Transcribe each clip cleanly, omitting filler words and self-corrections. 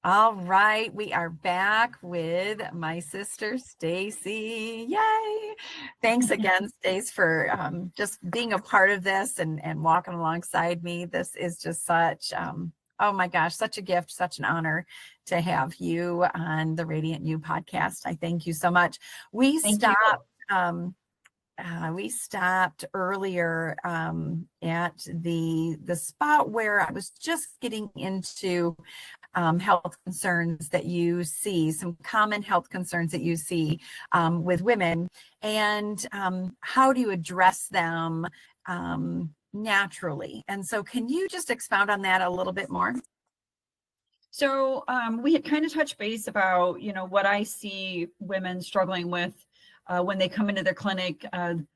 All right, we are back with my sister Stacey. Yay! Thanks again, Stace, for just being a part of this and walking alongside me. This is just such, oh my gosh, such a gift, such an honor to have you on the Radiant You podcast. I thank you so much. We stopped earlier at the spot where I was just getting into health concerns that you see, some common health concerns that you see with women, and how do you address them naturally? And so can you just expound on that a little bit more? So we had kind of touched base about, what I see women struggling with when they come into their clinic,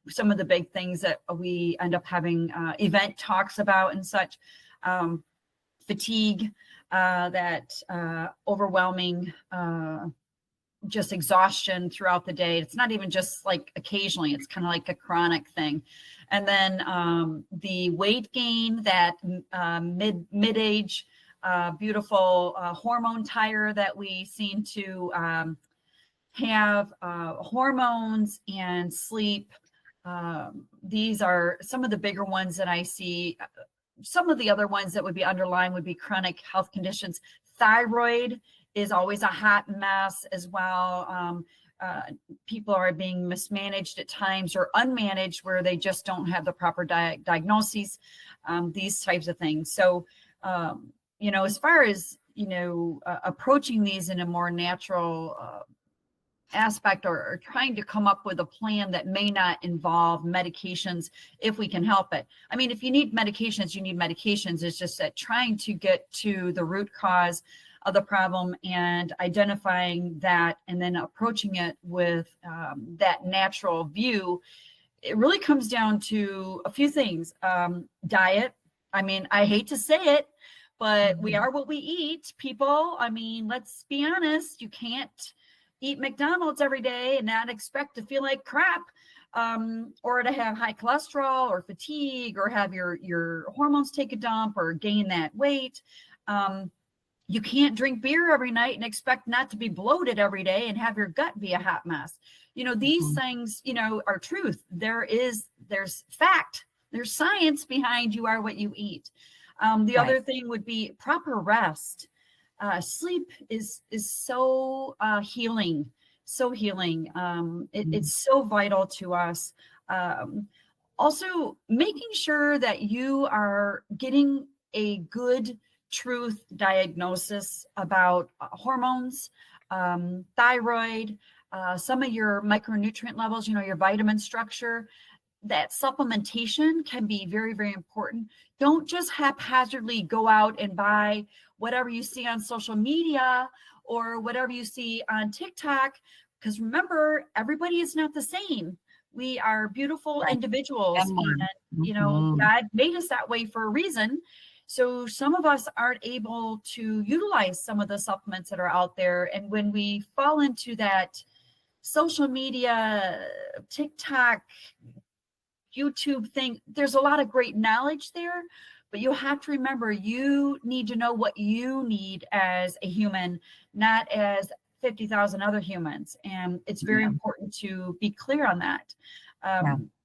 some of the big things that we end up having event talks about and such, fatigue, that overwhelming just exhaustion throughout the day. It's not even just like occasionally, it's kind of like a chronic thing. And then the weight gain, that mid-age, beautiful hormone tire that we seem to have, hormones and sleep. These are some of the bigger ones that I see. Some of the other ones that would be underlying would be chronic health conditions. Thyroid is always a hot mess as well. People are being mismanaged at times or unmanaged where they just don't have the proper diagnoses, these types of things. So, as far as, approaching these in a more natural aspect, or trying to come up with a plan that may not involve medications if we can help it. I mean, if you need medications, you need medications. It's just that trying to get to the root cause of the problem and identifying that and then approaching it with that natural view, it really comes down to a few things. Diet. I mean, I hate to say it, but we are what we eat, people. I mean, let's be honest. You can't eat McDonald's every day and not expect to feel like crap, or to have high cholesterol or fatigue, or have your hormones take a dump or gain that weight. You can't drink beer every night and expect not to be bloated every day and have your gut be a hot mess. These things, are truth. There's fact, there's science behind you are what you eat. The other thing would be proper rest. Sleep is so healing, so healing. It's so vital to us. Also, making sure that you are getting a good truth diagnosis about hormones, thyroid, some of your micronutrient levels, your vitamin structure. That supplementation can be very, very important. Don't just haphazardly go out and buy whatever you see on social media or whatever you see on TikTok, because remember, everybody is not the same. We are beautiful individuals, and God made us that way for a reason. So some of us aren't able to utilize some of the supplements that are out there. And when we fall into that social media, TikTok, YouTube thing, there's a lot of great knowledge there, but you have to remember, you need to know what you need as a human, not as 50,000 other humans. And it's very important to be clear on that.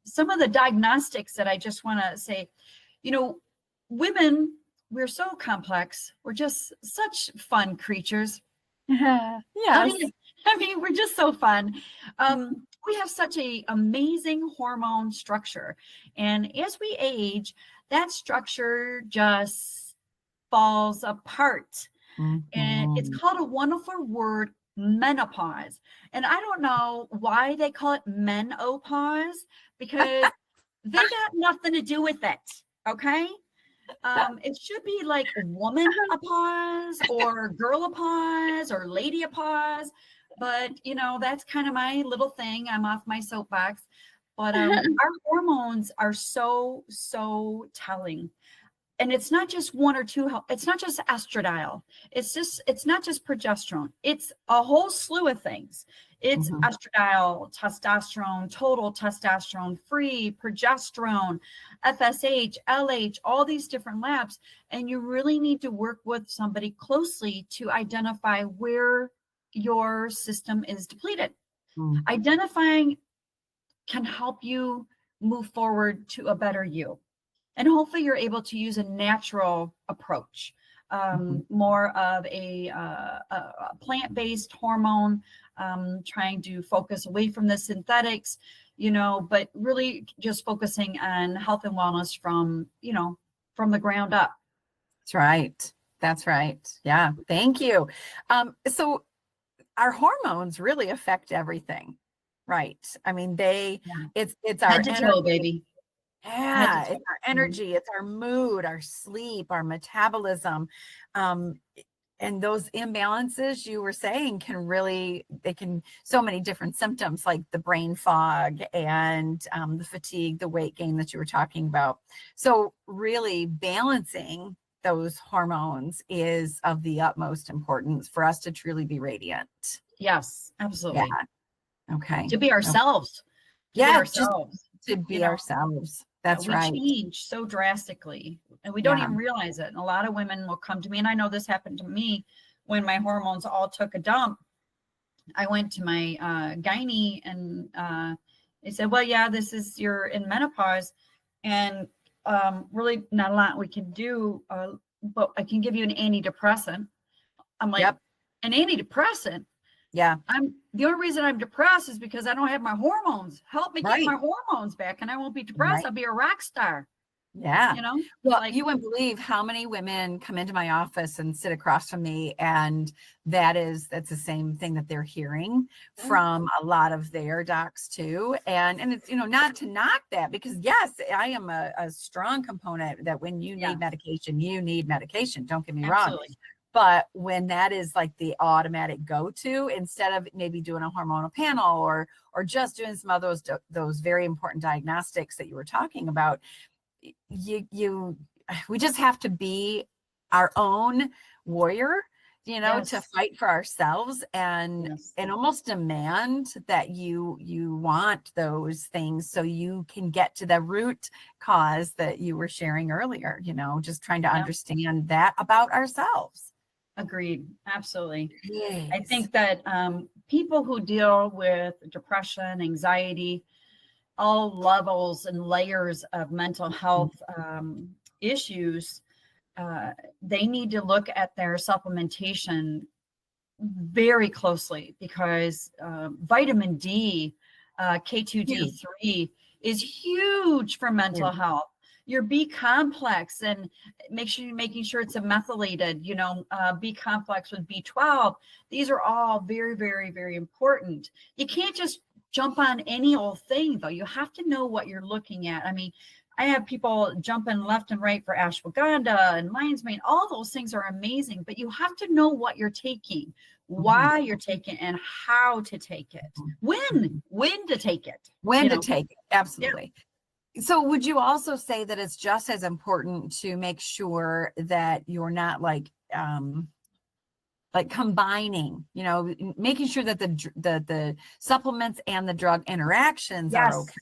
Some of the diagnostics that I just want to say, women, we're so complex. We're just such fun creatures. Yes. I mean, we're just so fun. We have such an amazing hormone structure. And as we age, that structure just falls apart. And it's called a wonderful word, menopause. And I don't know why they call it menopause, because they got nothing to do with it. Okay. It should be like woman-a-pause or girl-a-pause or lady-a-pause. But, that's kind of my little thing. I'm off my soapbox. But our hormones are so, so telling. and it's not just one or two, it's not just estradiol. It's not just progesterone. It's a whole slew of things. It's estradiol, testosterone, total testosterone, free, progesterone, FSH, LH, all these different labs. And you really need to work with somebody closely to identify where your system is depleted. Identifying can help you move forward to a better you. And hopefully you're able to use a natural approach, more of a plant-based hormone, trying to focus away from the synthetics, but really just focusing on health and wellness from the ground up. That's right. That's right. Yeah. Thank you. So our hormones really affect everything, right? I mean, it's our head to toe, baby. Yeah, it's our energy, it's our mood, our sleep, our metabolism. And those imbalances you were saying so many different symptoms like the brain fog and the fatigue, the weight gain that you were talking about. So really balancing those hormones is of the utmost importance for us to truly be radiant. Yes, absolutely. Yeah. Okay. To be ourselves. To be ourselves. That's right. We change so drastically and we don't even realize it. And a lot of women will come to me, and I know this happened to me when my hormones all took a dump. I went to my gynae and they said, well, yeah, you're in menopause, and really not a lot we can do, but I can give you an antidepressant. I'm like, an antidepressant? Yeah. The only reason I'm depressed is because I don't have my hormones. Help me get my hormones back and I won't be depressed. I'll be a rock star. Yeah. Well, you wouldn't like, believe how many women come into my office and sit across from me, and that's the same thing that they're hearing from a lot of their docs too. And it's, not to knock that, because yes, I am a strong component that when you need medication, you need medication. Don't get me wrong. But when that is like the automatic go-to, instead of maybe doing a hormonal panel or just doing some of those very important diagnostics that you were talking about, we just have to be our own warrior, to fight for ourselves and almost demand that you want those things so you can get to the root cause that you were sharing earlier, just trying to understand that about ourselves. Agreed. Absolutely. Yes. I think that people who deal with depression, anxiety, all levels and layers of mental health issues, they need to look at their supplementation very closely, because vitamin D, K2D3 is huge for mental health. Your B complex, and making sure it's a methylated, B complex with B12. These are all very, very, very important. You can't just jump on any old thing, though. You have to know what you're looking at. I mean, I have people jumping left and right for ashwagandha and lion's mane. All those things are amazing, but you have to know what you're taking, why you're taking it, and how to take it. When to take it. To take it. Absolutely. Yeah. So would you also say that it's just as important to make sure that you're not like combining, making sure that the supplements and the drug interactions are okay?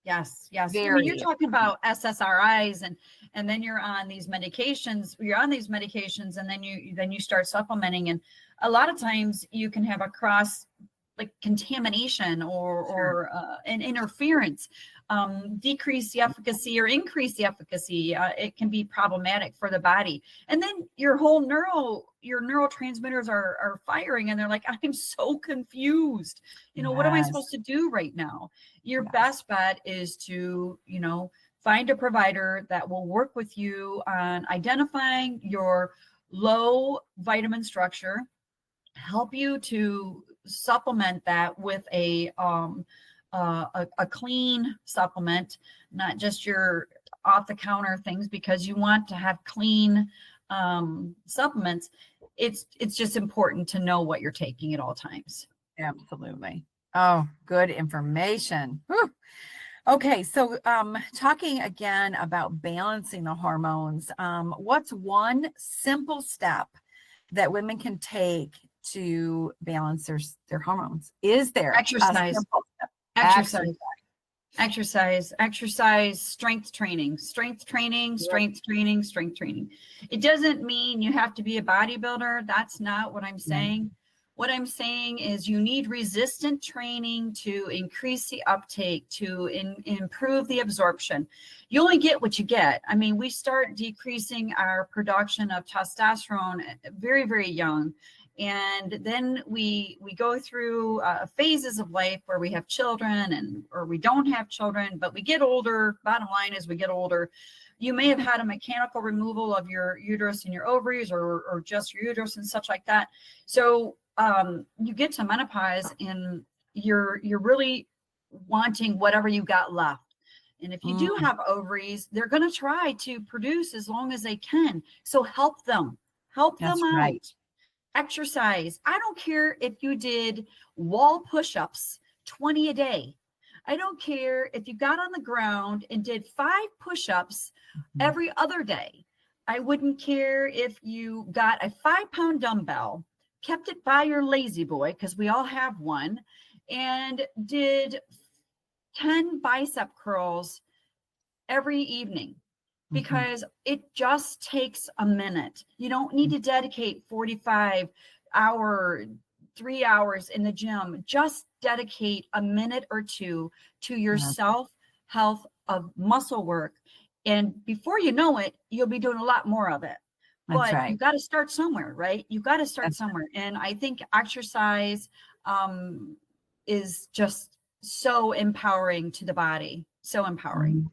Yes. I mean, you're talking about SSRIs and then you're on these medications, and then you start supplementing. And a lot of times you can have a cross contamination or an interference, decrease the efficacy or increase the efficacy. It can be problematic for the body. And then your neurotransmitters are firing, and they're like, I'm so confused. What am I supposed to do right now? Your best bet is to, find a provider that will work with you on identifying your low vitamin structure, help you to supplement that with a clean supplement, not just your off the counter things, because you want to have clean supplements. It's just important to know what you're taking at all times. Absolutely. Oh, good information. Whew. Okay, so talking again about balancing the hormones, what's one simple step that women can take to balance their hormones? Is there a Exercise. simple step? Exercise. Exercise, strength training, strength training, strength training, strength training. It doesn't mean you have to be a bodybuilder. That's not what I'm saying. What I'm saying is you need resistant training to increase the uptake, to improve the absorption. You only get what you get. I mean, we start decreasing our production of testosterone very, very young. And then we go through phases of life where we have children or we don't have children, but we get older. Bottom line is we get older. You may have had a mechanical removal of your uterus and your ovaries or just your uterus and such like that. So you get to menopause and you're really wanting whatever you got left. And if you do have ovaries, they're going to try to produce as long as they can. So help them out. Right. Exercise. I don't care if you did wall push-ups 20 a day. I don't care if you got on the ground and did 5 push-ups every other day. I wouldn't care if you got a 5-pound dumbbell, kept it by your lazy boy, because we all have one, and did 10 bicep curls every evening. Because it just takes a minute. You don't need to dedicate 45 hour, 3 hours in the gym. Just dedicate a minute or two to your self-health of muscle work. And before you know it, you'll be doing a lot more of it. But you got to start somewhere, right? You got to start somewhere. And I think exercise is just so empowering to the body. So empowering.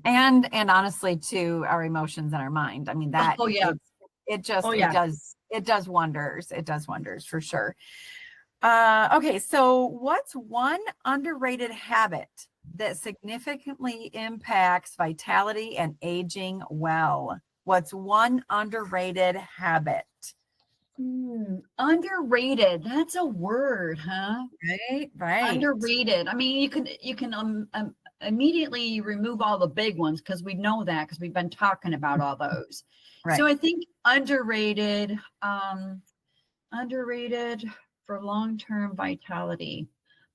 And honestly, to our emotions and our mind. I mean, that it does wonders. It does wonders for sure. Okay, so what's one underrated habit that significantly impacts vitality and aging well? What's one underrated habit? Underrated. That's a word, huh? Right. Underrated. I mean, you can immediately remove all the big ones because we know that because we've been talking about all those. Right. So I think underrated for long-term vitality.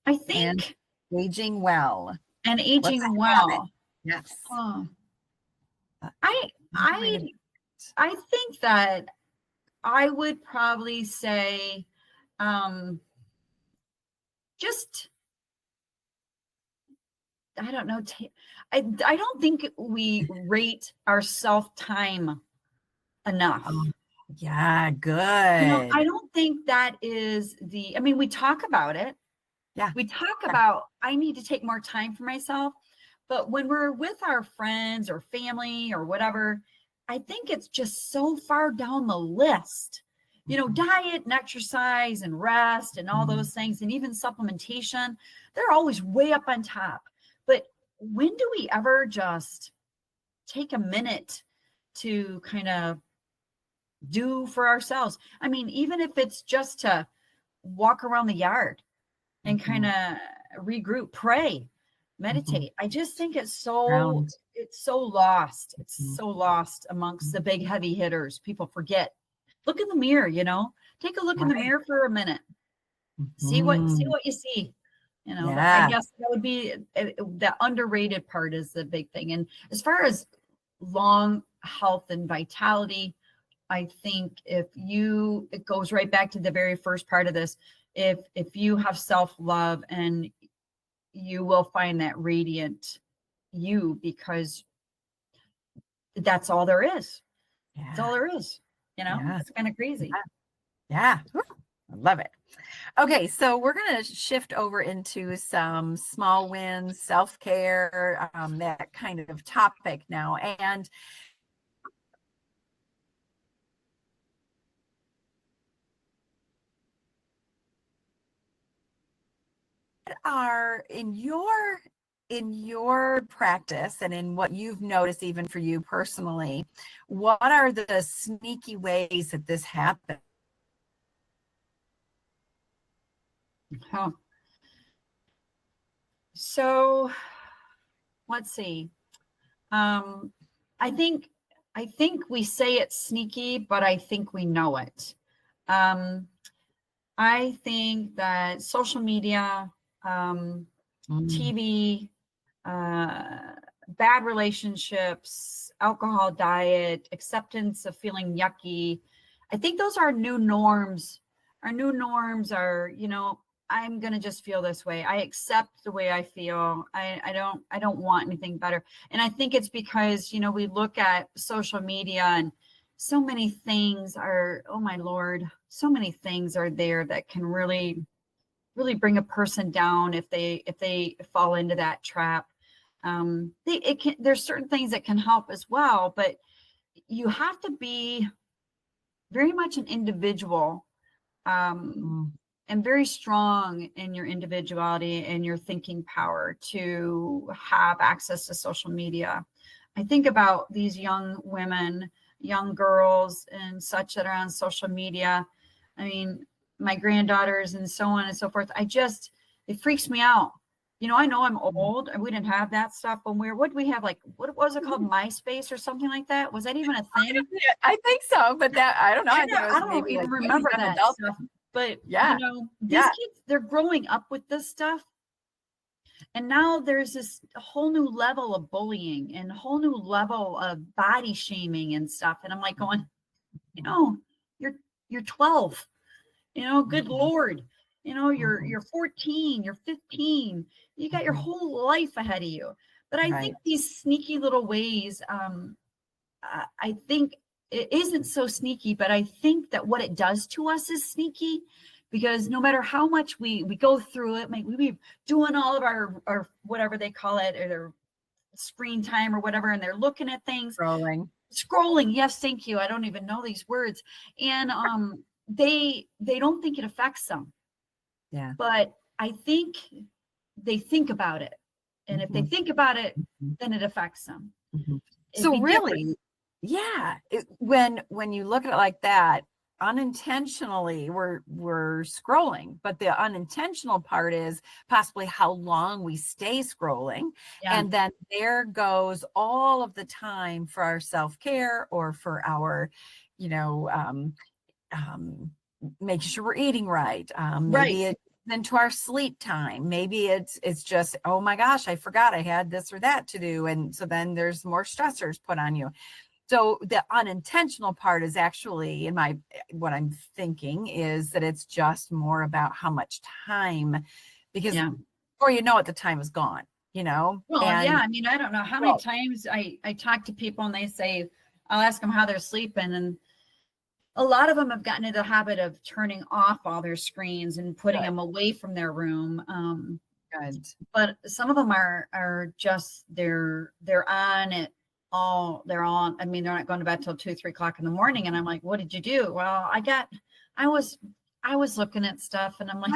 I think aging well. And aging well. Yes. I think that I would probably say just I don't know. I don't think we rate our self-time enough. Yeah, good. I don't think that is I mean, we talk about it. Yeah. We talk about, I need to take more time for myself. But when we're with our friends or family or whatever, I think it's just so far down the list. Diet and exercise and rest and all those things, and even supplementation, they're always way up on top. But when do we ever just take a minute to kind of do for ourselves? I mean, even if it's just to walk around the yard and kind of regroup, pray, meditate. I just think it's so lost. It's so lost amongst the big heavy hitters. People forget. Look in the mirror, take a look in the mirror for a minute. See what you see. I guess that would be the underrated part is the big thing. And as far as long health and vitality, I think it goes right back to the very first part of this. If you have self-love, and you will find that radiant you, because that's all there is. Yeah. That's all there is. It's kind of crazy. Yeah. I love it. Okay, so we're going to shift over into some small wins, self-care, that kind of topic now. And are in your practice and in what you've noticed, even for you personally, what are the sneaky ways that this happens? So let's see. I think we say it's sneaky, but I think we know it. I think that social media, TV, bad relationships, alcohol diet, acceptance of feeling yucky. I think those are new norms. Our new norms are, I'm going to just feel this way. I accept the way I feel. I don't want anything better. And I think it's because, we look at social media and so many things are, oh my Lord, so many things are there that can really, really bring a person down if they fall into that trap. There's certain things that can help as well, but you have to be very much an individual, and very strong in your individuality and your thinking power to have access to social media. I think about these young women, young girls and such that are on social media. I mean, my granddaughters and so on and so forth. It freaks me out. I know I'm old and we didn't have that stuff when what did we have? Like, what was it called? MySpace or something like that? Was that even a thing? I think so, but I don't know. I don't even remember that stuff. But yeah, these kids, they're growing up with this stuff. And now there's this whole new level of bullying and a whole new level of body shaming and stuff. And I'm like going, you're 12, good Lord, you're 14, you're 15, you got your whole life ahead of you. But I think these sneaky little ways, I think it isn't so sneaky, but I think that what it does to us is sneaky, because no matter how much we go through it, we be doing all of our whatever they call it, or their screen time or whatever, and they're looking at things. Scrolling. Yes, thank you. I don't even know these words. And they don't think it affects them. Yeah. But I think they think about it. And if they think about it, then it affects them. So really, when you look at it like that, unintentionally we're scrolling, but the unintentional part is possibly how long we stay scrolling. And then there goes all of the time for our self-care or for our making sure we're eating right. Maybe it's into our sleep time. Maybe it's just, oh my gosh, I forgot I had this or that to do, and so then there's more stressors put on you. So the unintentional part is actually, what I'm thinking is that it's just more about how much time, because before you know it, the time is gone, Well, I mean, I don't know how many times I talk to people and they say, I'll ask them how they're sleeping, and a lot of them have gotten into the habit of turning off all their screens and putting them away from their room. But some of them are just, they're on it. They're on. I mean, they're not going to bed till 2, 3 o'clock in the morning. And I'm like, what did you do? Well, I was looking at stuff, and I'm like,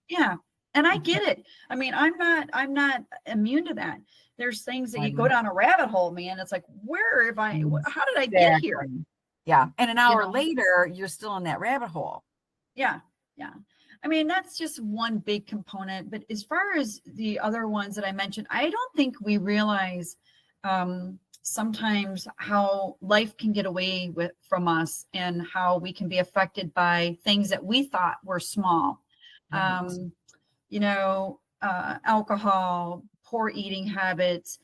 yeah. And I get it. I mean, I'm not immune to that. There's things that you go down a rabbit hole, man. It's like, how did I get here? Yeah. And an hour later, you're still in that rabbit hole. Yeah. Yeah. I mean, that's just one big component. But as far as the other ones that I mentioned, I don't think we realize sometimes how life can get away from us, and how we can be affected by things that we thought were small. Alcohol, poor eating habits,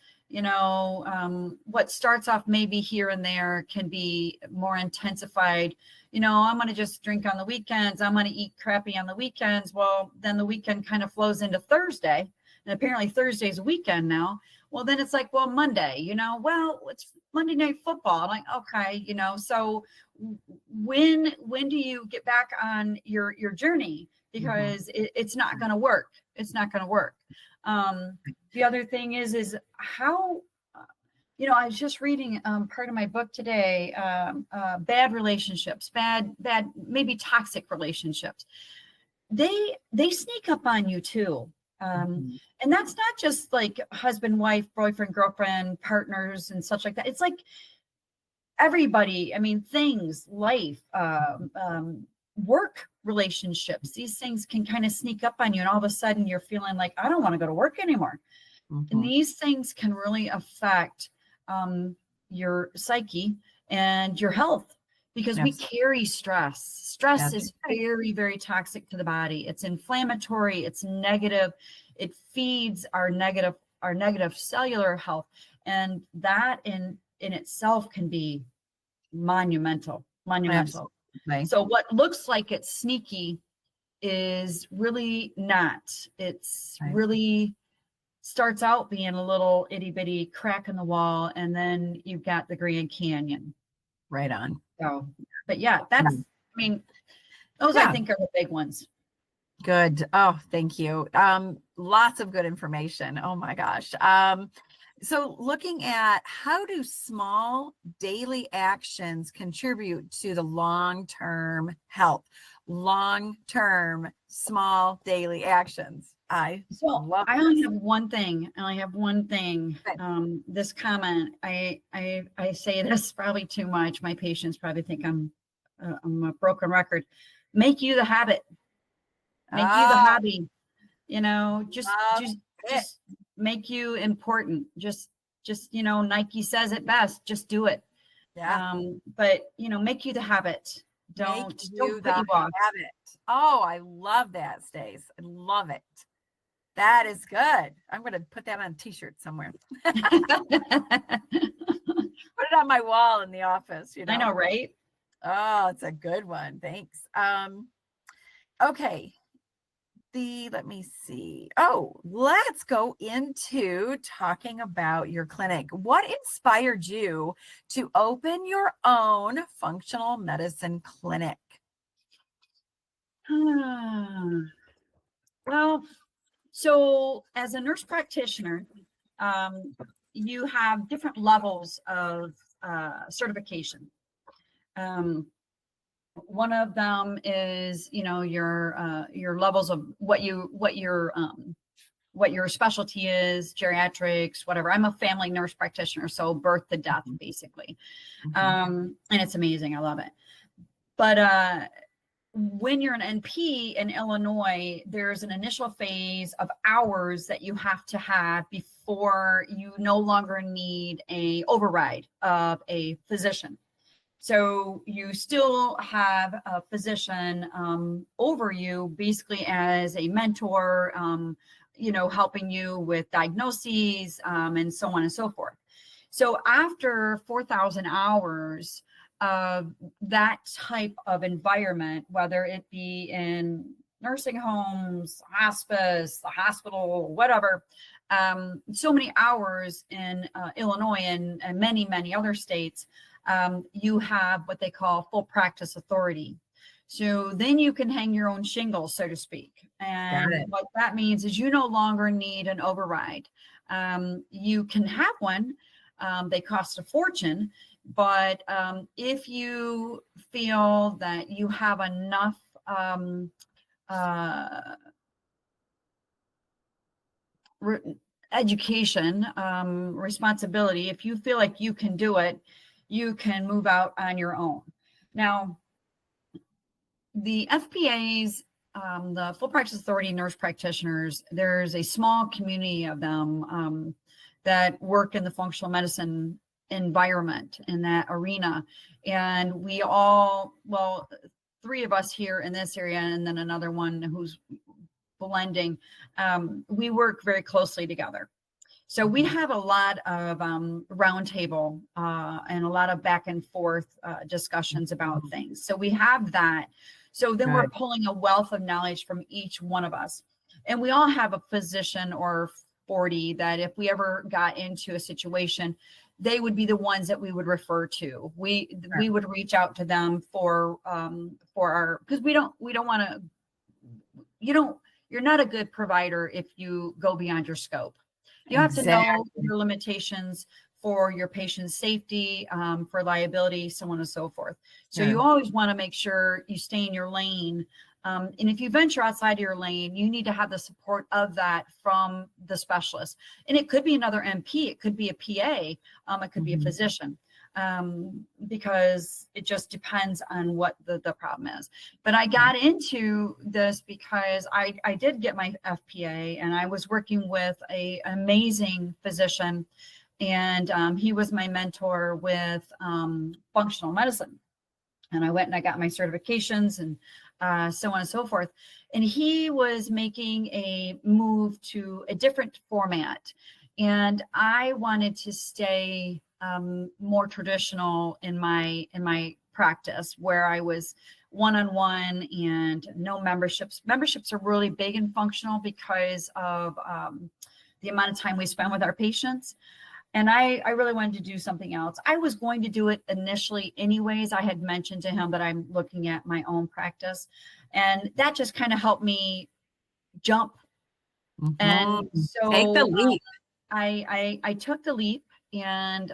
what starts off maybe here and there can be more intensified. I'm going to just drink on the weekends. I'm going to eat crappy on the weekends. Well, then the weekend kind of flows into Thursday, and apparently Thursday's a weekend now. Well, then it's like, well, Monday, it's Monday Night Football. I'm like, okay, so when do you get back on your journey? Because it's not going to work. It's not going to work. The other thing is how, I was just reading part of my book today, bad relationships, bad, maybe toxic relationships. They sneak up on you too. And that's not just like husband, wife, boyfriend, girlfriend, partners, and such like that. It's like everybody. I mean, things, life, work relationships. These things can kind of sneak up on you, and all of a sudden you're feeling like, I don't want to go to work anymore. And these things can really affect your psyche and your health, because we carry stress. Stress is very, very toxic to the body. It's inflammatory. It's negative. It feeds our negative cellular health. And that in itself can be monumental. Absolutely. So what looks like it's sneaky is really not. It's really starts out being a little itty bitty crack in the wall, and then you've got the Grand Canyon. Right on. So, but yeah, that's, I mean, those I think are the big ones. Good. Oh, thank you. Lots of good information. Oh my gosh. So looking at how do small daily actions contribute to the long-term health? Long-term small daily actions. I only have one thing. This comment, I say this probably too much. My patients probably think I'm a broken record. Make you the habit. Make you the hobby. You know, just make you important. Just Nike says it best. Just do it. Yeah. But make you the habit. Don't put you off. Habit. Oh, I love that, Stace. I love it. That is good. I'm going to put that on a t-shirt somewhere. Put it on my wall in the office. I know, right? Oh, it's a good one. Thanks. Okay. Let me see. Oh, let's go into talking about your clinic. What inspired you to open your own functional medicine clinic? Well, so as a nurse practitioner, you have different levels of certification. One of them is, your levels of what your specialty is, geriatrics, whatever. I'm a family nurse practitioner, so birth to death, basically. And it's amazing. I love it. But when you're an NP in Illinois, there's an initial phase of hours that you have to have before you no longer need a override of a physician. So you still have a physician over you, basically as a mentor, helping you with diagnoses and so on and so forth. So after 4,000 hours of that type of environment, whether it be in nursing homes, hospice, the hospital, whatever, so many hours in Illinois and many, many other states, you have what they call full practice authority. So then you can hang your own shingle, so to speak. And what that means is you no longer need an override. You can have one. They cost a fortune. But if you feel that you have enough education, responsibility, if you feel like you can do it, you can move out on your own. Now, the FPAs, the Full Practice Authority nurse practitioners, there's a small community of them that work in the functional medicine environment, in that arena. And we all, well, 3 of us here in this area, and then another one who's blending, we work very closely together. So we have a lot of roundtable and a lot of back and forth discussions about things. So we have that. So then we're pulling a wealth of knowledge from each one of us. And we all have a physician or 40 that if we ever got into a situation, they would be the ones that we would refer to. We would reach out to them for our, because we don't want to, you're not a good provider if you go beyond your scope. You have to know your limitations for your patient's safety, for liability, so on and so forth. So you always want to make sure you stay in your lane. And if you venture outside of your lane, you need to have the support of that from the specialist. And it could be another MP, it could be a PA, it could be a physician. because it just depends on what the problem is. But I got into this because I did get my FPA, and I was working with an amazing physician, and he was my mentor with functional medicine. And I went and I got my certifications and so on and so forth. And he was making a move to a different format. And I wanted to stay more traditional in my practice, where I was one-on-one and no memberships. Memberships are really big and functional because of the amount of time we spend with our patients. And I really wanted to do something else. I was going to do it initially anyways. I had mentioned to him that I'm looking at my own practice, and that just kind of helped me jump. And so take the leap. I took the leap, and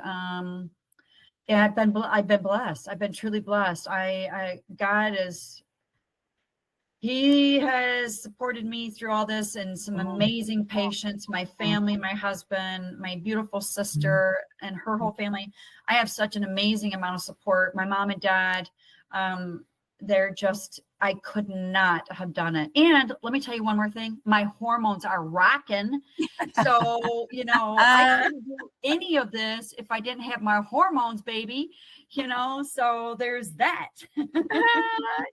I've been blessed. I've been truly blessed. God is, he has supported me through all this, and some amazing patients, my family, my husband, my beautiful sister, and her whole family. I have such an amazing amount of support. My mom and dad, they're just, I could not have done it. And let me tell you one more thing. My hormones are rocking. So, I couldn't do any of this if I didn't have my hormones, baby, so there's that.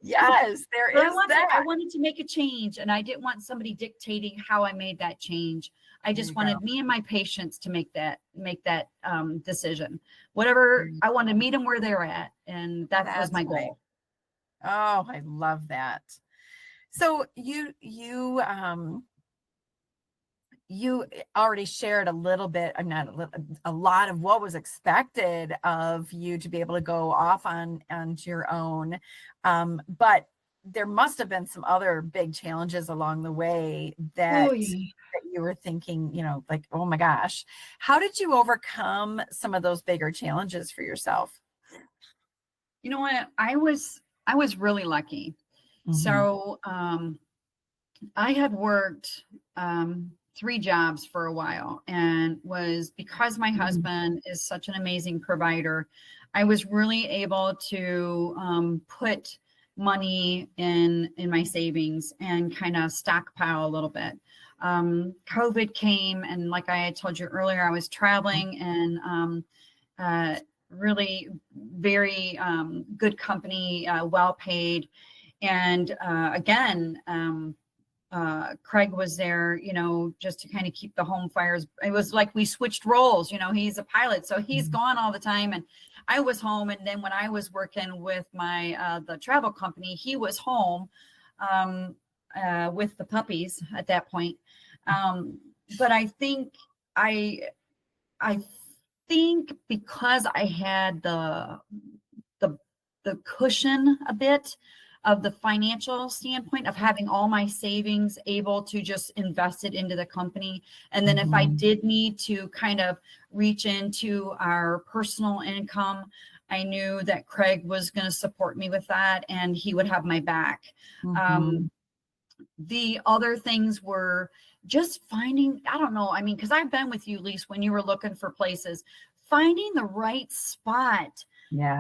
Yes, there is that. I wanted to make a change, and I didn't want somebody dictating how I made that change. I just wanted me and my patients to make that decision. Whatever, I want to meet them where they're at. And that was my goal. Oh, I love that. So you already shared a little bit, a lot of what was expected of you to be able to go off on your own. But there must have been some other big challenges along the way that you were thinking, like, oh my gosh, how did you overcome some of those bigger challenges for yourself? You know what? I was really lucky. So I had worked 3 jobs for a while, and was, because my husband is such an amazing provider, I was really able to put money in my savings and kind of stockpile a little bit. COVID came, and like I had told you earlier, I was traveling, and really very good company, well paid. And again, Craig was there, just to kind of keep the home fires. It was like we switched roles. He's a pilot, so he's gone all the time, and I was home. And then when I was working with my the travel company, he was home with the puppies at that point. But I think because I had the cushion a bit of the financial standpoint of having all my savings able to just invest it into the company. And then if I did need to kind of reach into our personal income, I knew that Craig was going to support me with that, and he would have my back. The other things were just finding, I don't know, because I've been with you, Lise, when you were looking for places, finding the right spot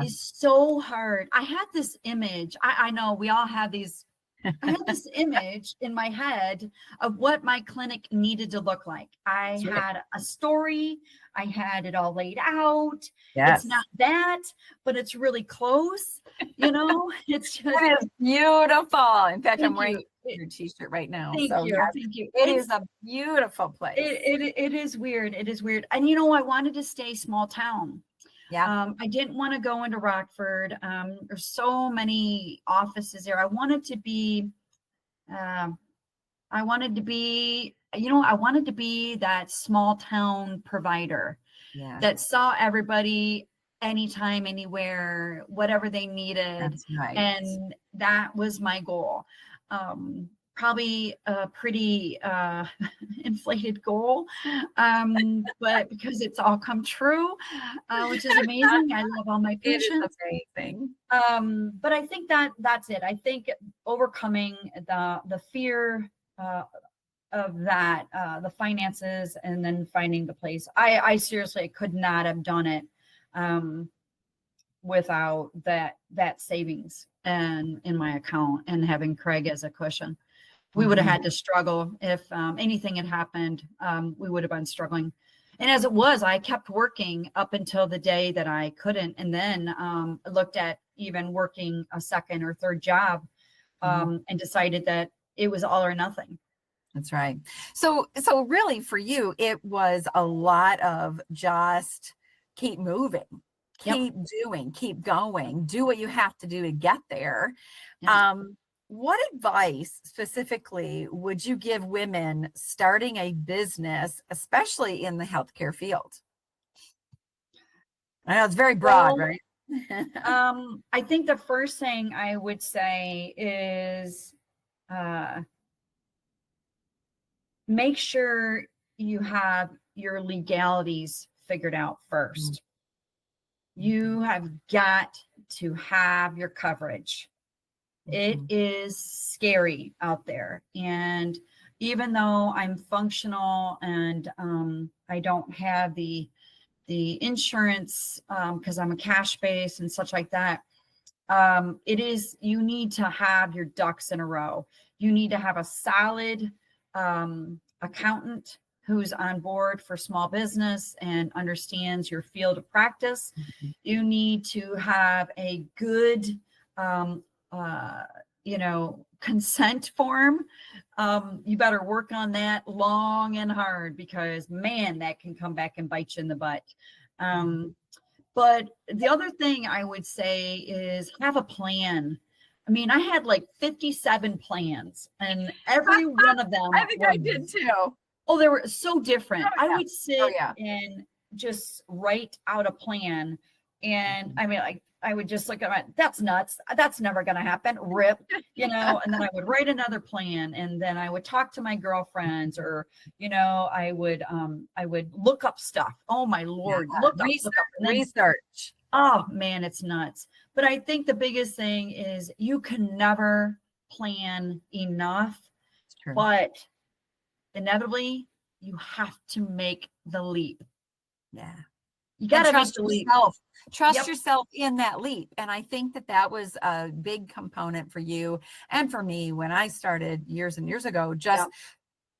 is so hard. I had this image. I know we all have these. I had this image in my head of what my clinic needed to look like. I had a story. I had it all laid out. It's not that, but it's really close. It's just, it is beautiful. In fact, I'm wearing your t-shirt right now. Thank you. It is a beautiful place. It is weird. It is weird. And I wanted to stay small town. I didn't want to go into Rockford. There's so many offices there. I wanted to be that small town provider that saw everybody anytime, anywhere, whatever they needed. That's right. And that was my goal. Probably a pretty inflated goal, but because it's all come true, which is amazing. I love all my patients. It is amazing. But I think that's it. I think overcoming the fear of that, the finances, and then finding the place. I seriously could not have done it without that savings and in my account and having Craig as a cushion. We would have had to struggle if anything had happened. We would have been struggling. And as it was, I kept working up until the day that I couldn't. And then looked at even working a second or third job and decided that it was all or nothing. That's right. So really for you, it was a lot of just keep moving, keep doing, keep going, do what you have to do to get there. What advice specifically would you give women starting a business, especially in the healthcare field? I know it's very broad, right? I think the first thing I would say is make sure you have your legalities figured out first. You have got to have your coverage. It is scary out there. And even though I'm functional and I don't have the insurance because I'm a cash base and such like that, you need to have your ducks in a row. You need to have a solid accountant who's on board for small business and understands your field of practice. You need to have a good consent form. You better work on that long and hard because man, that can come back and bite you in the butt. But the other thing I would say is have a plan. I mean, I had like 57 plans and every one of them. I think I did too. Oh, they were so different. Oh, yeah. I would sit and just write out a plan. And I mean, I would just look at it, that's nuts. That's never going to happen. Rip, and then I would write another plan. And then I would talk to my girlfriends or, I would look up stuff. Oh my Lord. Look up, research. Oh man, it's nuts. But I think the biggest thing is you can never plan enough, but inevitably you have to make the leap. Yeah. You got to trust yourself. Trust Yep. yourself in that leap. And I think that was a big component for you and for me when I started years and years ago, just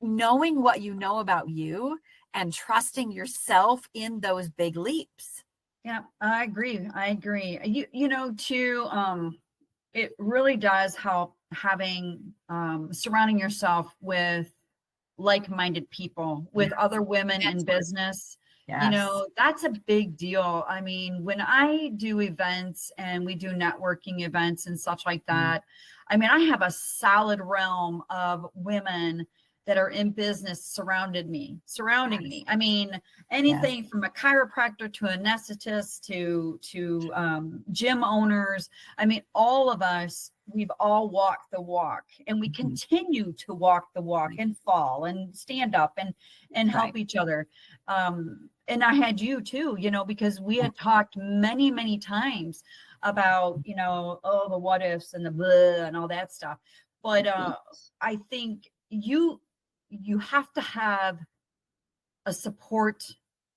knowing what you know about you and trusting yourself in those big leaps. Yeah, I agree. It really does help having, surrounding yourself with like-minded people, with other women in business. Yes. That's a big deal. I mean, when I do events and we do networking events and such like that, I mean, I have a solid realm of women that are in business surrounding me. I mean, anything from a chiropractor to a anesthetist to gym owners. I mean, all of us, we've all walked the walk and we continue to walk the walk and fall and stand up and help each other. And I had you too, because we had talked many, many times about, the what ifs and the blah and all that stuff. But I think you have to have a support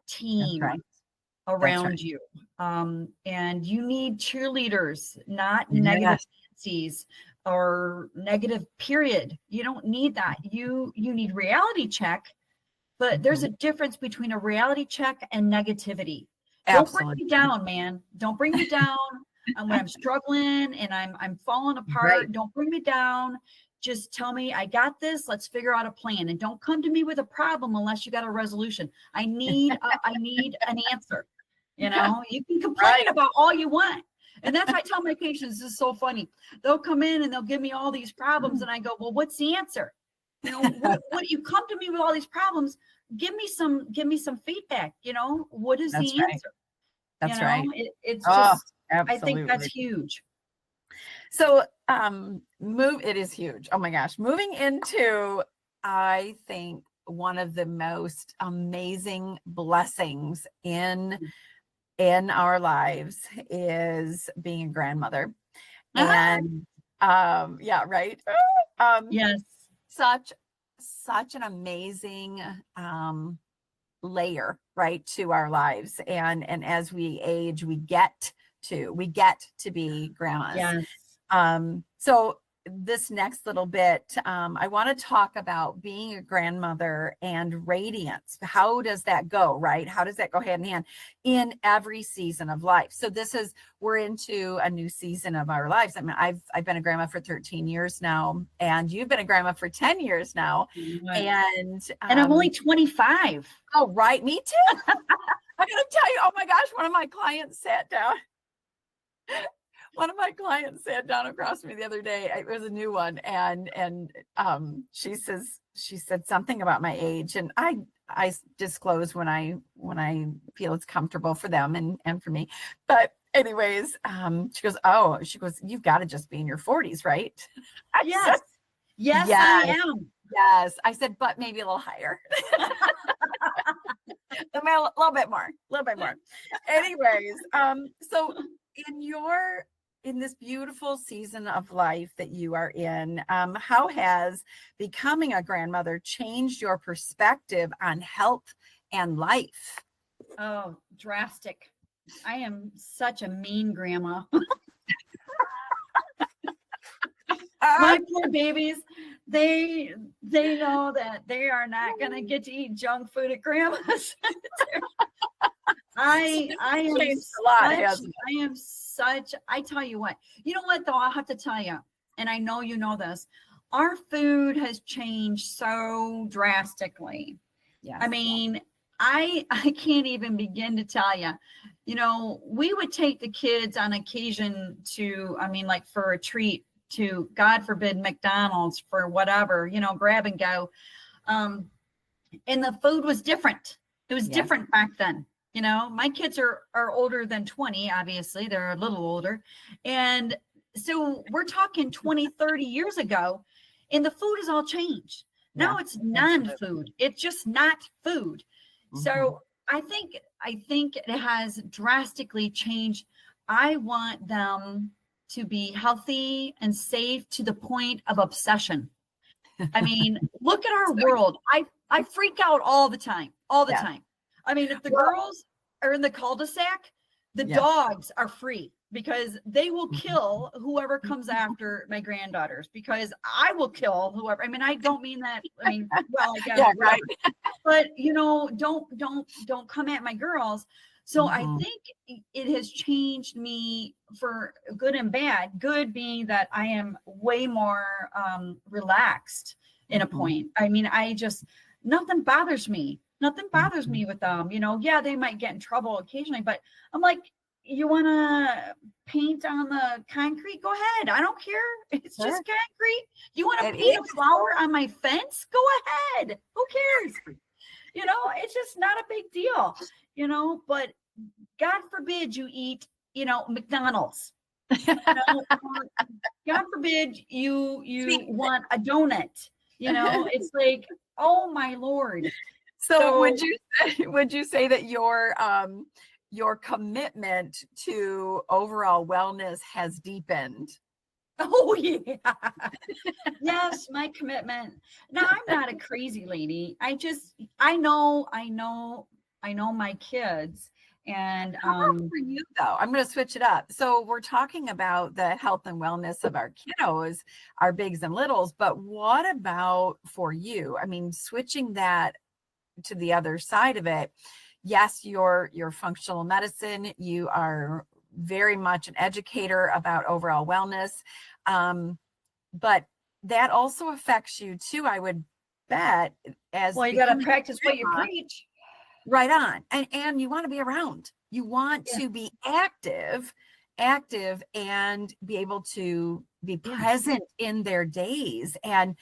team around you. And you need cheerleaders, not negative Nancy's or negative period. You don't need that. You need reality check, but there's a difference between a reality check and negativity. Don't bring me down, man. Don't bring me down. When I'm struggling and I'm falling apart, don't bring me down. Just tell me, I got this. Let's figure out a plan. And don't come to me with a problem unless you got a resolution. I need an answer. You can complain about all you want. And that's why I tell my patients, this is so funny. They'll come in and they'll give me all these problems. And I go, well, what's the answer? What you come to me with all these problems, give me some feedback. What is the answer? That's right. It's just, absolutely. I think that's huge. So it is huge. Oh my gosh. Moving into, I think, one of the most amazing blessings in our lives is being a grandmother. And yes. Such an amazing layer, right, to our lives. And as we age, we get too. We get to be grandmas. Yes. So this next little bit, I want to talk about being a grandmother and radiance. How does that go, right? How does that go hand in hand in every season of life? So we're into a new season of our lives. I mean, I've been a grandma for 13 years now, and you've been a grandma for 10 years now. And I'm only 25. Oh, right. Me too. I'm going to tell you, oh my gosh, one of my clients sat down. One of my clients sat down across from me the other day. It was a new one, and she said something about my age, and I disclose when I feel it's comfortable for them and for me. But anyways, she goes, you've got to just be in your 40s, right? Yes, I am. Yes, I said, but maybe a little higher. A little bit more. Anyways, so in this beautiful season of life that you are in, how has becoming a grandmother changed your perspective on health and life? Oh, drastic. I am such a mean grandma. My poor babies, they know that they are not going to get to eat junk food at grandma's. I tell you what, though, I'll have to tell you, and I know you know this, our food has changed so drastically. Yes. I mean, I can't even begin to tell you, we would take the kids on occasion to, like for a treat to, God forbid, McDonald's for whatever, grab and go. And the food was different. It was different back then. My kids are older than 20, obviously. They're a little older. And so we're talking 20, 30 years ago, and the food has all changed. Now it's non-food. It's just not food. Mm-hmm. So I think it has drastically changed. I want them to be healthy and safe to the point of obsession. I mean, look at our world. I freak out all the time. I mean, if the girls are in the cul-de-sac, the dogs are free because they will kill whoever comes after my granddaughters, because I will kill whoever. I mean, I don't mean that. I mean, well, I guess, yeah, right. But don't come at my girls. So I think it has changed me for good and bad. Good being that I am way more relaxed in a point. I mean, nothing bothers me. Nothing bothers me with them. They might get in trouble occasionally, but I'm like, you want to paint on the concrete? Go ahead. I don't care. It's just concrete. You want to paint a flower on my fence? Go ahead. Who cares? It's just not a big deal, but God forbid you eat, McDonald's. God forbid you want a donut. It's like, oh my Lord. So would you say that your commitment to overall wellness has deepened? Oh yeah. Yes, my commitment. No, I'm not a crazy lady. I know my kids. And for you though, I'm going to switch it up. So we're talking about the health and wellness of our kiddos, our bigs and littles, but what about for you? I mean, switching that to the other side of it. Yes, you're functional medicine. You are very much an educator about overall wellness. But that also affects you too, I would bet. You got to practice what you preach. Right on. And you want to be around. You want to be active and be able to be present in their days. And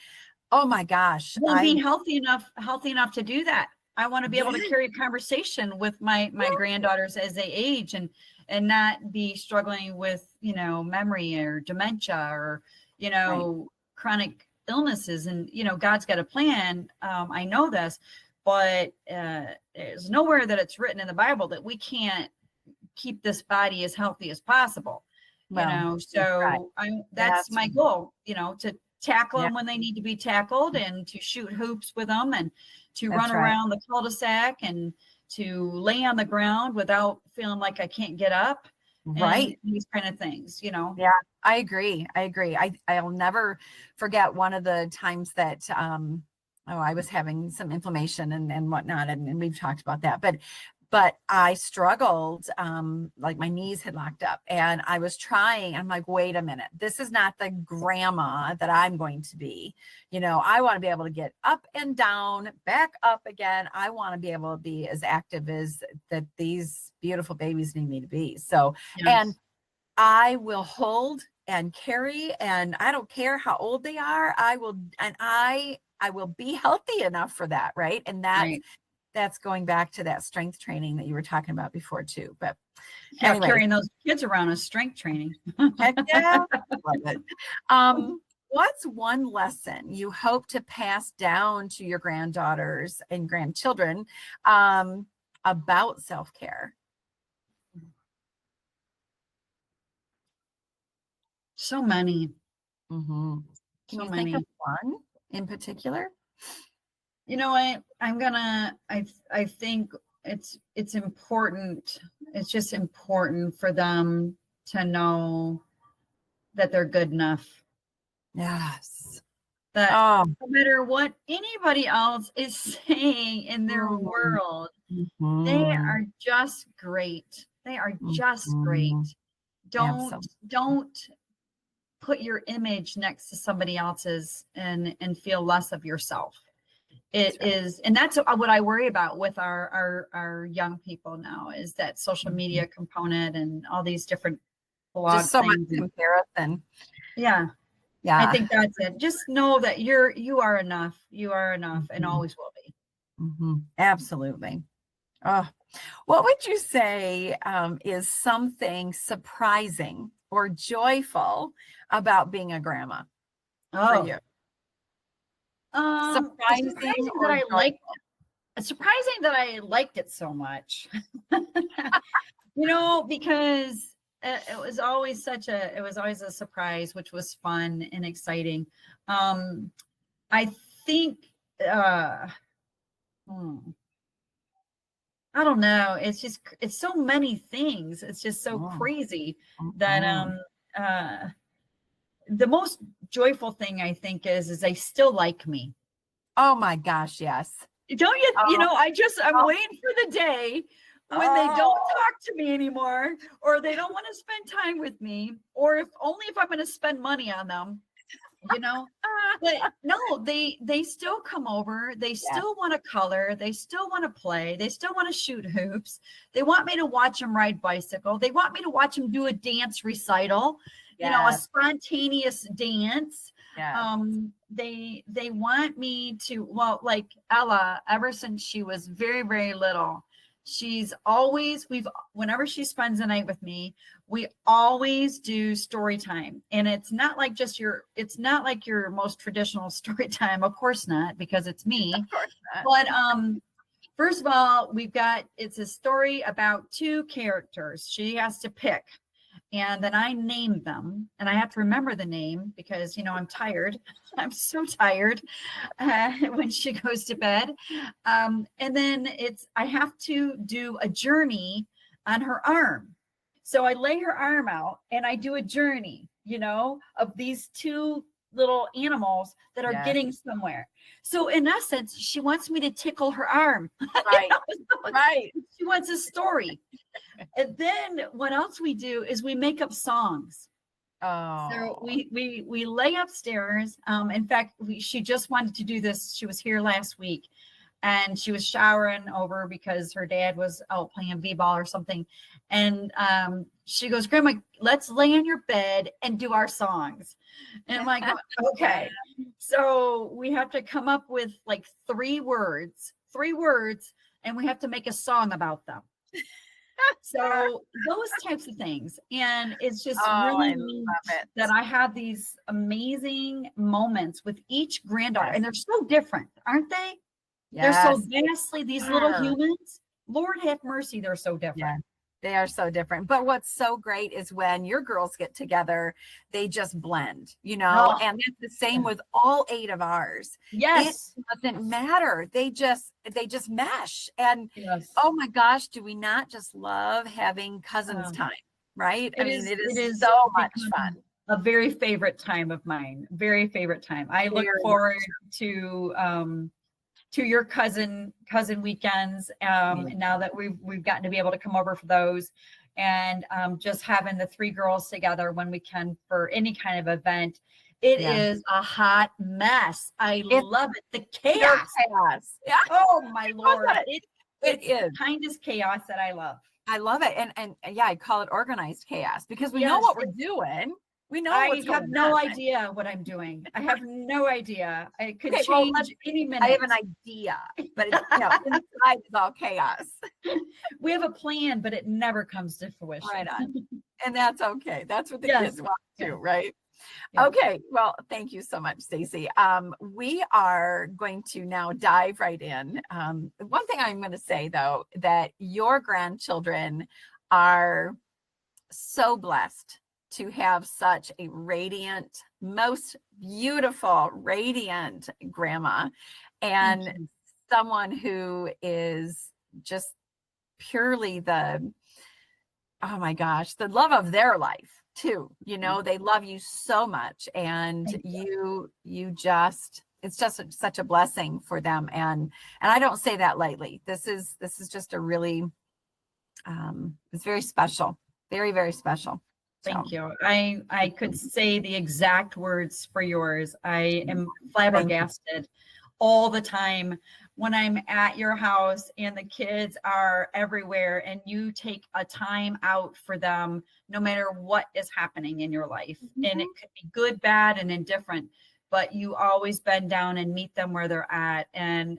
oh my gosh. Being healthy enough to do that. I want to be able to carry a conversation with my granddaughters as they age and not be struggling with, memory or dementia or, chronic illnesses. And, God's got a plan. I know this, but there's nowhere that it's written in the Bible that we can't keep this body as healthy as possible. So that's my goal, to tackle them when they need to be tackled and to shoot hoops with them and to run around the cul-de-sac and to lay on the ground without feeling like I can't get up. Right. and these kind of things, you know? Yeah, I agree. I'll never forget one of the times that, I was having some inflammation and whatnot. And we've talked about that, but I struggled, like my knees had locked up and I was trying, I'm like, wait a minute, this is not the grandma that I'm going to be. I want to be able to get up and down, back up again. I want to be able to be as active as that these beautiful babies need me to be. So, and Yes. I will hold and carry, and I don't care how old they are. I will be healthy enough for that. Right. And Right. that's going back to that strength training that you were talking about before too. But Yeah. anyway, Carrying those kids around is strength training. heck yeah. Love it. What's one lesson you hope to pass down to your granddaughters and grandchildren, about self-care? So many, Mm-hmm. Can so you think of many. one in particular? You know, I think it's important. It's just important for them to know that they're good enough. Yes. That Oh. no matter what anybody else is saying in their world, they Mm-hmm. are just great. They are just great. Mm-hmm. Absolutely. Don't put your image next to somebody else's and feel less of yourself. It That's right. is, and that's what I worry about with our young people now, is that social media component and all these different blog Just so much things. comparison. Yeah, I Yeah. think that's it. Just know that you are enough. You are enough, and always will be. Mm-hmm. Absolutely. Oh, what would you say, is something surprising or joyful about being a grandma for Oh, you? it's Surprising surprising that or I joyful? liked. It's surprising that I liked it so much. Because it was always a surprise, which was fun and exciting. I think, uh, hmm, I don't know. It's so many things. It's just so crazy that, Mm-hmm. the most joyful thing I think is they still like me. Oh my gosh, yes. Don't you? Oh, I'm oh, waiting for the day when they don't oh, talk to me anymore, or they don't want to spend time with me, or if I'm going to spend money on them, you know. But no, they still come over. They yeah, still want to color. They still want to play. They still want to shoot hoops. They want me to watch them ride bicycle. They want me to watch them do a dance recital, a yes, spontaneous dance. yes. They want me to, well, like Ella, ever since she was very, very little, whenever she spends the night with me, we always do story time. And it's not like your most traditional story time. Of course not, because it's me. Of course not. But first of all, it's a story about two characters. She has to pick. And then I name them, and I have to remember the name because, I'm tired. I'm so tired when she goes to bed. And then I have to do a journey on her arm. So I lay her arm out and I do a journey, of these two little animals that are Yes. getting somewhere. So in essence, she wants me to tickle her arm. Right. Right. She wants a story. And then what else we do is we make up songs. Oh. So we lay upstairs. In fact, she just wanted to do this. She was here last week, and she was showering over because her dad was out playing b-ball or something. And she goes, "Grandma, let's lay in your bed and do our songs." And I'm like, okay. So we have to come up with like three words, and we have to make a song about them. So those types of things. And it's just really neat that I have these amazing moments with each granddaughter. Yes. And they're so different, aren't they? Yes. They're so vastly, these little humans. Lord have mercy, they're so different. Yeah. They are so different. But what's so great is when your girls get together, they just blend, and that's the same with all 8 of ours. Yes. It doesn't matter. They just mesh. And yes. Oh my gosh, do we not just love having cousins time? right? I mean, it It is is so much become fun. a very favorite time of mine. Very favorite time. I look Very forward to your cousin weekends. much. Now that we've gotten to be able to come over for those, and just having the three girls together when we can for any kind of event. It Yeah. is a hot mess. I It's love it. The pure chaos. chaos. Yeah, Oh my Lord. it It's is. the kindest chaos that I love. I love it. And yeah, I call it organized chaos because we know Yes, what we're doing. We know I what's have going no on. idea what I'm doing. I have no idea. It could Okay, well, change any minute. I have an idea, but it's, inside is all chaos. We have a plan, but it never comes to fruition. Right on. And that's okay. That's what the Yes. kids want to, Yeah. right? Yeah. Okay. Well, thank you so much, Stacey. We are going to now dive right in. One thing I'm going to say, though, that your grandchildren are so blessed to have such a radiant, most beautiful, radiant grandma, and someone who is just purely oh my gosh, the love of their life too. They love you so much, and you just, it's just such a blessing for them. And I don't say that lightly. This is just a really, it's very special. Very, very special. Thank you. I could say the exact words for yours. I am flabbergasted all the time when I'm at your house and the kids are everywhere and you take a time out for them, no matter what is happening in your life. And it could be good, bad, and indifferent, but you always bend down and meet them where they're at. And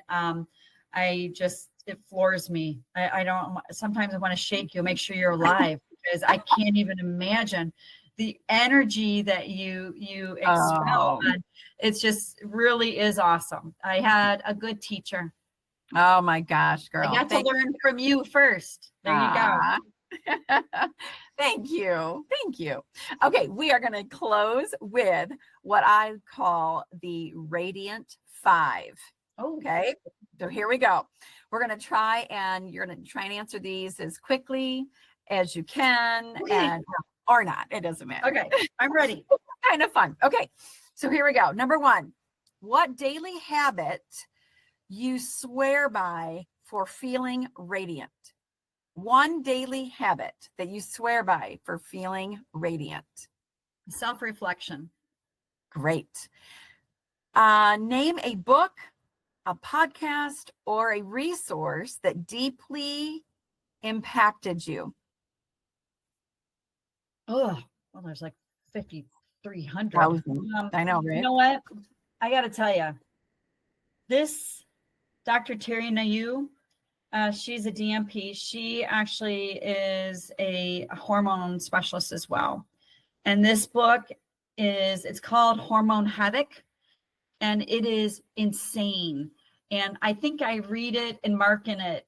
it floors me. I don't, sometimes I want to shake you, make sure you're alive, because I can't even imagine the energy that you expel. It's just really is awesome. I had a good teacher. Oh my gosh, girl. I got to learn from you first. There you go. Thank you. Thank you. Okay, we are going to close with what I call the Radiant Five. Okay, so here we go. We're going to try, and you're going to try and answer these as quickly as you can, and or not. It doesn't matter. Okay, I'm ready. Kind of fun. Okay, so here we go. Number one, what daily habit you swear by for feeling radiant? One daily habit that you swear by for feeling radiant. Self-reflection. Great. Name a book, a podcast, or a resource that deeply impacted you. Oh, well, there's like 5,300. I know, right? You know what? I got to tell you, this Dr. Terry Nayu, she's a DMP. She actually is a hormone specialist as well. And this book it's called Hormone Havoc, and it is insane. And I think I read it and marking it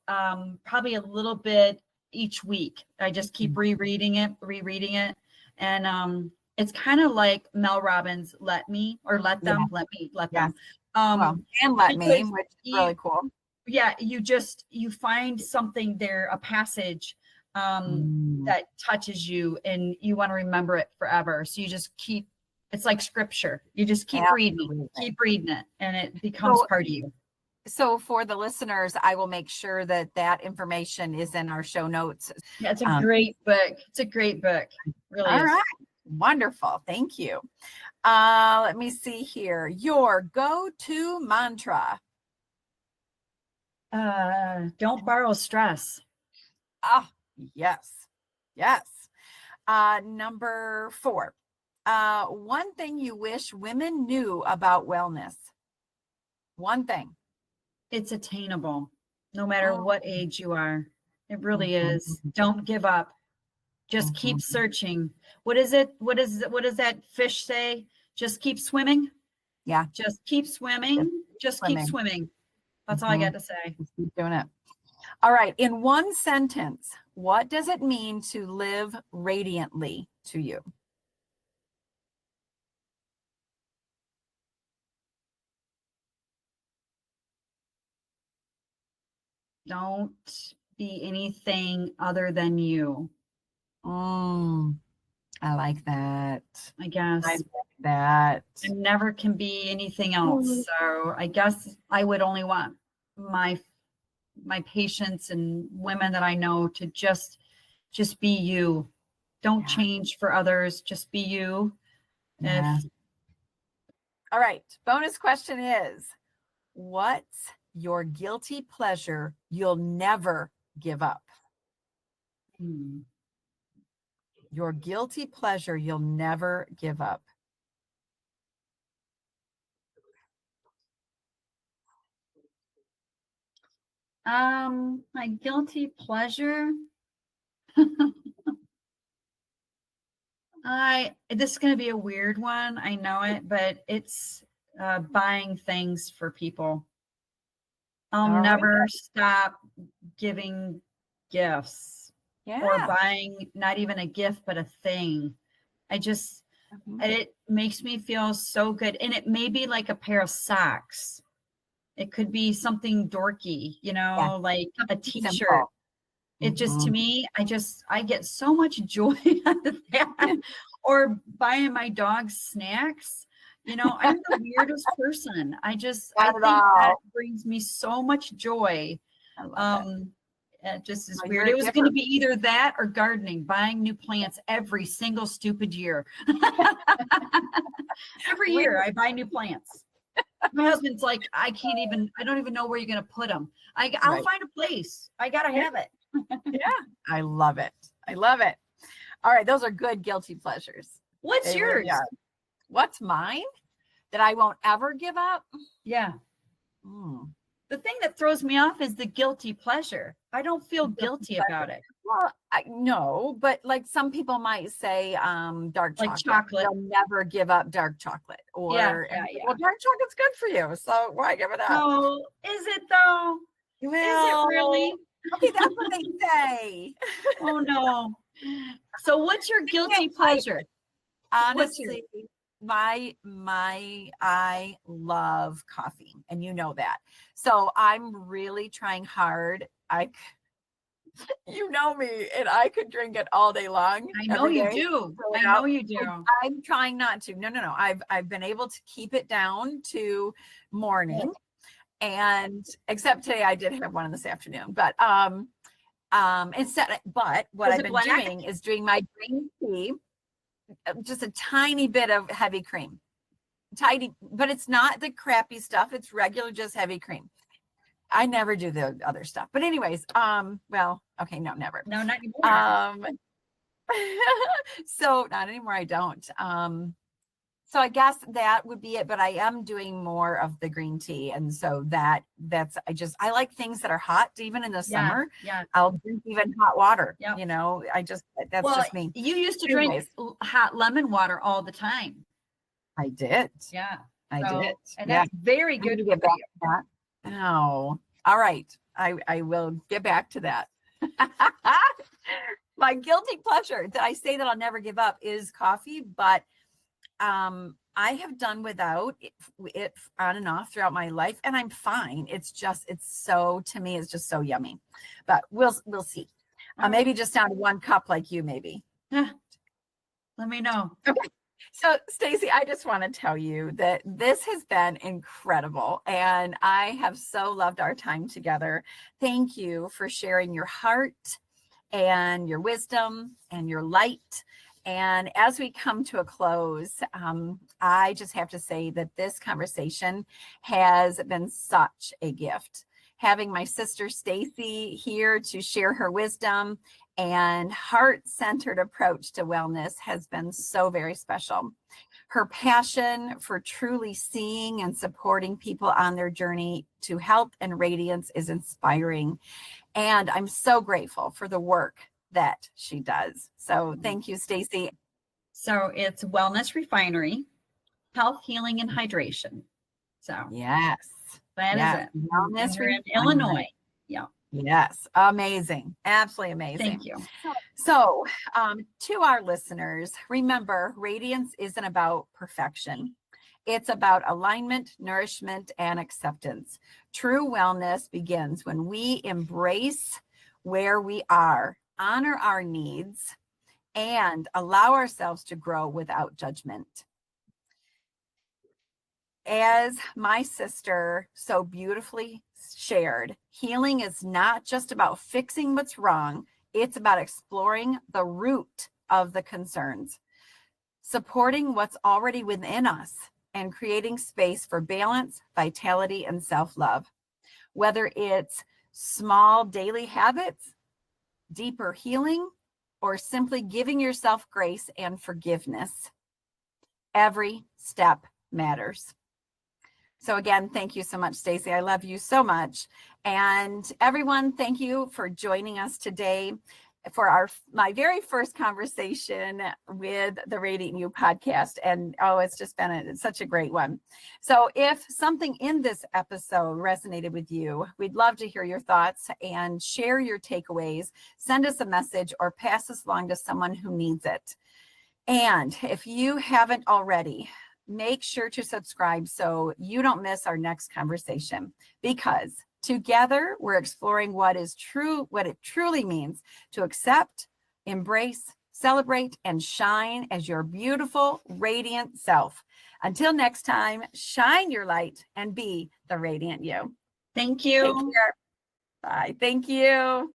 probably a little bit each week. I just keep rereading it. And it's kind of like Mel Robbins' Let Me, or Let Them, Let Me, Let Them. And Let Me, which is really cool. Yeah, you find something there, a passage that touches you, and you want to remember it forever. So you just keep, it's like scripture. You just keep reading it, and it becomes part of you. So for the listeners, I will make sure that information is in our show notes. Yeah, it's a great book. It's a great book. Really is. All right. Wonderful. Thank you. Let me see here. Your go-to mantra. Don't borrow stress. Ah, yes. Yes. Number 4. One thing you wish women knew about wellness. One thing. It's attainable, no matter what age you are. It really is. Don't give up. Just keep searching. What is it? What does that fish say? Just keep swimming. Yeah. Just keep swimming. Just keep swimming. That's all I got to say. Just keep doing it. All right. In one sentence, what does it mean to live radiantly to you? Don't be anything other than you. Mm, I like that. I guess. I like that. It never can be anything else. So I guess I would only want my patients and women that I know to just be you. Don't Yeah. change for others. Just be you. Yeah. All right. Bonus question is, what's your guilty pleasure you'll never give up? Your guilty pleasure you'll never give up. My guilty pleasure. This is going to be a weird one. I know it, but it's buying things for people. I'll never stop giving gifts or buying not even a gift, but a thing. It makes me feel so good. And it may be like a pair of socks. It could be something dorky, like a t-shirt. Simple. It just, to me, I get so much joy out of that. Or buying my dog snacks. I'm the weirdest person. I think that brings me so much joy. I love it just is weird. It was going to be either that or gardening, buying new plants every single stupid year. Every year I buy new plants. My husband's like, I don't even know where you're going to put them. I'll find a place. I got to have it. Yeah. I love it. I love it. All right. Those are good guilty pleasures. What's yours? Really, what's mine that I won't ever give up? Yeah. The thing that throws me off is the guilty pleasure. I don't feel guilty about it. Well, no, but like some people might say dark chocolate. Like chocolate. They'll never give up dark chocolate. Or well, dark chocolate's good for you. So why give it up? No, is it though? Well, is it really? Okay, that's what they say. Oh no. So what's your guilty pleasure? Honestly, I love coffee, and you know that. So I'm really trying hard. You know me, and I could drink it all day long. I know you do. I know you do. I'm trying not to. No. I've been able to keep it down to morning. And except today I did have one this afternoon, but what I've been doing is doing my green tea, just a tiny bit of heavy cream, but it's not the crappy stuff. It's regular, just heavy cream. I never do the other stuff, but anyways, no, never. No, not anymore. So not anymore. I don't. So I guess that would be it, but I am doing more of the green tea. And so I like things that are hot, even in the summer. Yeah. I'll drink even hot water. Yep. That's just me. You used to drink hot lemon water all the time. I did. Yeah. I did. And that's very good to get back to that. Oh, all right. I will get back to that. My guilty pleasure that I say that I'll never give up is coffee, but I have done without it on and off throughout my life, and I'm fine. To me, it's just so yummy. But we'll see. Maybe just down to 1 cup like you, maybe. Let me know. Okay. So, Stacey, I just want to tell you that this has been incredible, and I have so loved our time together. Thank you for sharing your heart and your wisdom and your light. And as we come to a close, I just have to say that this conversation has been such a gift. Having my sister Stacey here to share her wisdom and heart-centered approach to wellness has been so very special. Her passion for truly seeing and supporting people on their journey to health and radiance is inspiring. And I'm so grateful for the work that she does. So thank you, Stacey. So it's Wellness Refinery, Health, Healing, and Hydration. So yes, that is it. Wellness Refinery in Illinois. Yeah. Yes. Amazing. Absolutely amazing. Thank you. So to our listeners, remember, radiance isn't about perfection. It's about alignment, nourishment, and acceptance. True wellness begins when we embrace where we are, honor our needs, and allow ourselves to grow without judgment. As my sister so beautifully shared, healing is not just about fixing what's wrong, it's about exploring the root of the concerns, supporting what's already within us, and creating space for balance, vitality, and self-love. Whether it's small daily habits, deeper healing, or simply giving yourself grace and forgiveness, every step matters. So again, thank you so much, Stacey. I love you so much. And everyone, thank you for joining us today for my very first conversation with the Radiant You podcast. And it's just been such a great one. So if something in this episode resonated with you, we'd love to hear your thoughts and share your takeaways. Send us a message or pass this along to someone who needs it. And if you haven't already, make sure to subscribe so you don't miss our next conversation, because together we're exploring what it truly means to accept, embrace, celebrate, and shine as your beautiful, radiant self. Until next time, shine your light and be the radiant you. Thank you. Take care. Bye. Thank you.